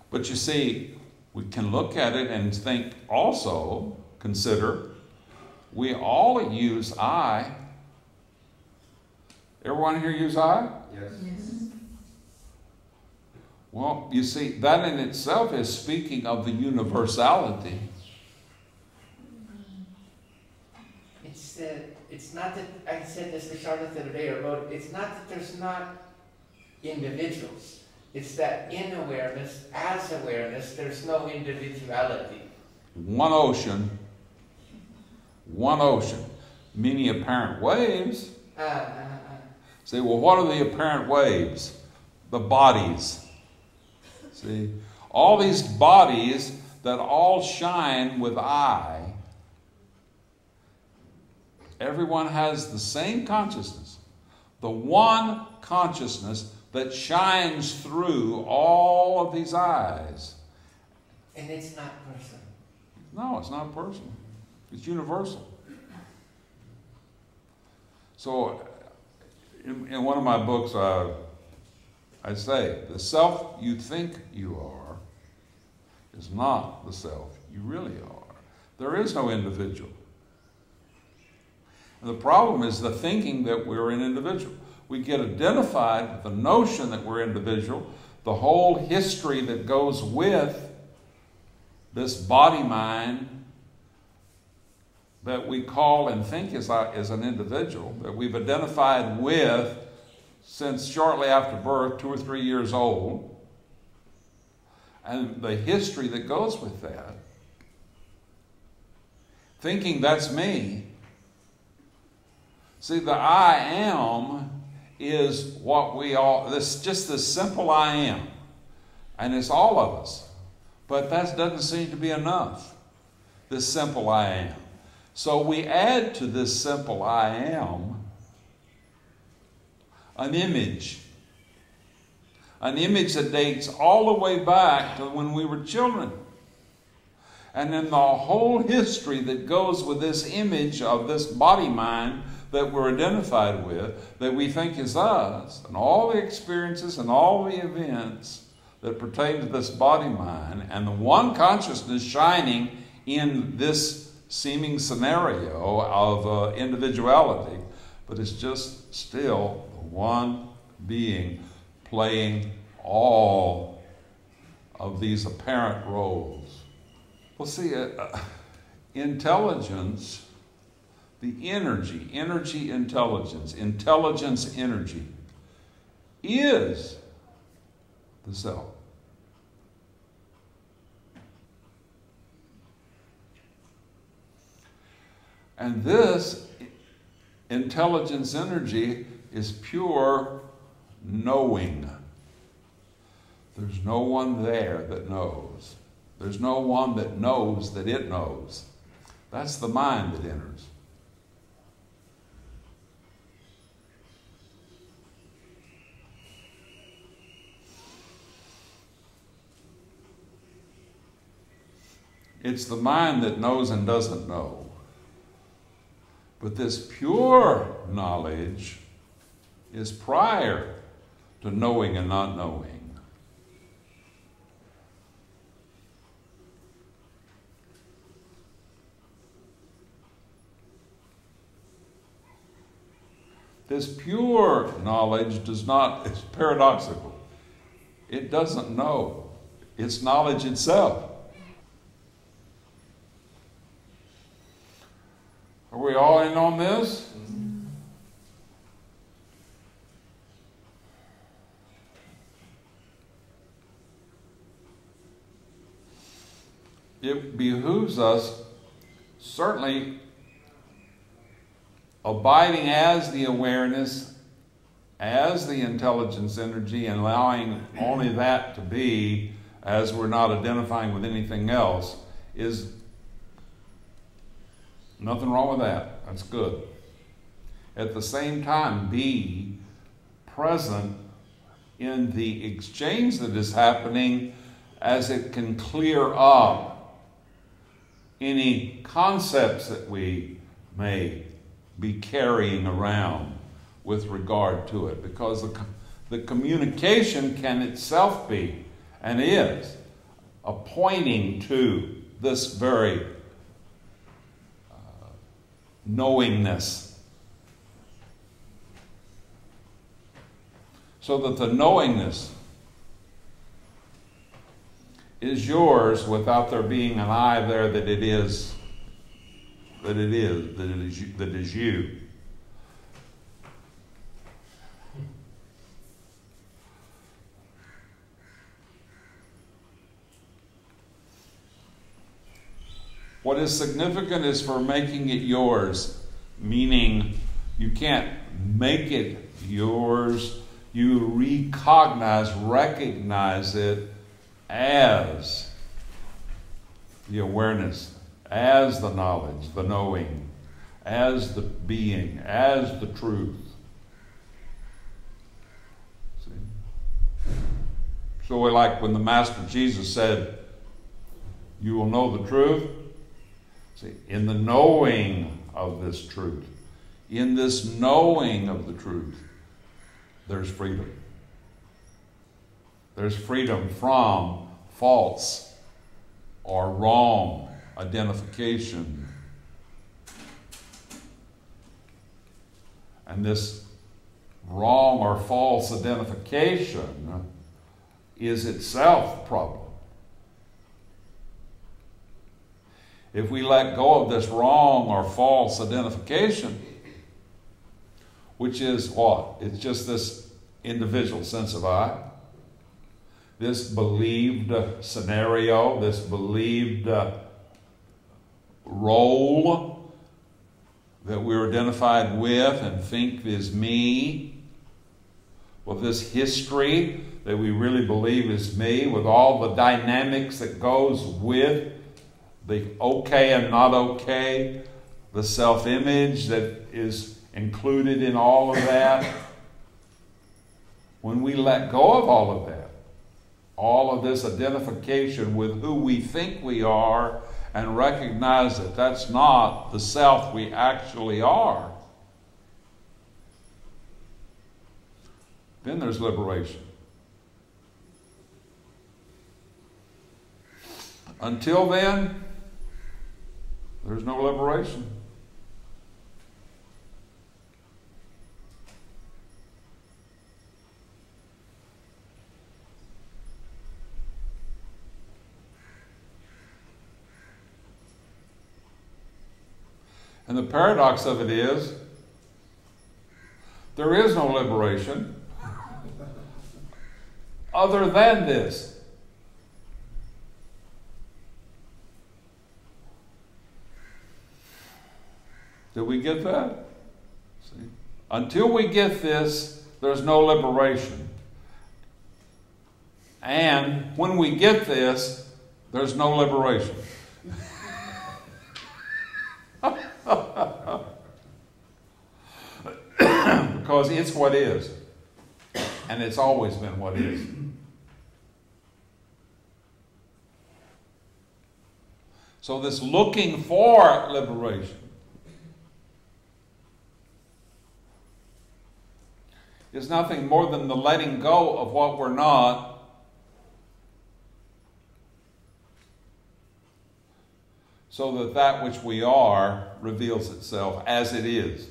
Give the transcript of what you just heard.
But you see, we can look at it and think also, consider, we all use I. Everyone here use I? Yes. Well, you see, that in itself is speaking of the universality. It's not that, I said this to Charlotte the other day, or wrote, it's not that there's not individuals. It's that in awareness, as awareness, there's no individuality. One ocean, many apparent waves. Say, well, what are the apparent waves? The bodies. See, all these bodies that all shine with I, everyone has the same consciousness, the one consciousness that shines through all of these eyes. And it's not personal. No, it's not personal. It's universal. So, in one of my books, I say, the self you think you are is not the self you really are. There is no individual. And the problem is the thinking that we're an individual. We get identified with the notion that we're individual, the whole history that goes with this body-mind that we call and think is an individual, that we've identified with since shortly after birth, 2 or 3 years old, and the history that goes with that, thinking that's me. See, the I am is what we all, just this simple I am, and it's all of us. But that doesn't seem to be enough, this simple I am. So we add to this simple I am an image that dates all the way back to when we were children. And then the whole history that goes with this image of this body-mind that we're identified with, that we think is us, and all the experiences and all the events that pertain to this body-mind, and the one consciousness shining in this seeming scenario of individuality, but it's just still the one being playing all of these apparent roles. Well, see, intelligence, the energy, intelligence, energy, is the self. And this intelligence energy is pure knowing. There's no one there that knows. There's no one that knows that it knows. That's the mind that enters. It's the mind that knows and doesn't know. But this pure knowledge is prior to knowing and not knowing. This pure knowledge does not, it's paradoxical. It doesn't know. It's knowledge itself. Are we all in on this? It behooves us, certainly, abiding as the awareness, as the intelligence energy, and allowing only that to be, as we're not identifying with anything else, is nothing wrong with that. That's good. At the same time, be present in the exchange that is happening as it can clear up any concepts that we may be carrying around with regard to it. Because the communication can itself be, and is, pointing to this very knowingness. So that the knowingness is yours without there being an I there that it is you. What is significant is for making it yours, meaning you can't make it yours, you recognize it as the awareness, as the knowledge, the knowing, as the being, as the truth. See? So like when the Master Jesus said, you will know the truth. See, in the knowing of this truth, in this knowing of the truth, there's freedom. There's freedom from false or wrong identification. And this wrong or false identification is itself a problem. If we let go of this wrong or false identification, which is what? It's just this individual sense of I, this believed scenario, this believed role that we're identified with and think is me, with this history that we really believe is me, with all the dynamics that goes with the okay and not okay, the self-image that is included in all of that. When we let go of all of that, all of this identification with who we think we are, and recognize that that's not the self we actually are, then there's liberation. Until then, there's no liberation. And the paradox of it is, there is no liberation other than this. Did we get that? See? Until we get this, there's no liberation. And when we get this, there's no liberation. Because it's what is. And it's always been what is. So this looking for liberation is nothing more than the letting go of what we're not, so that that which we are reveals itself as it is.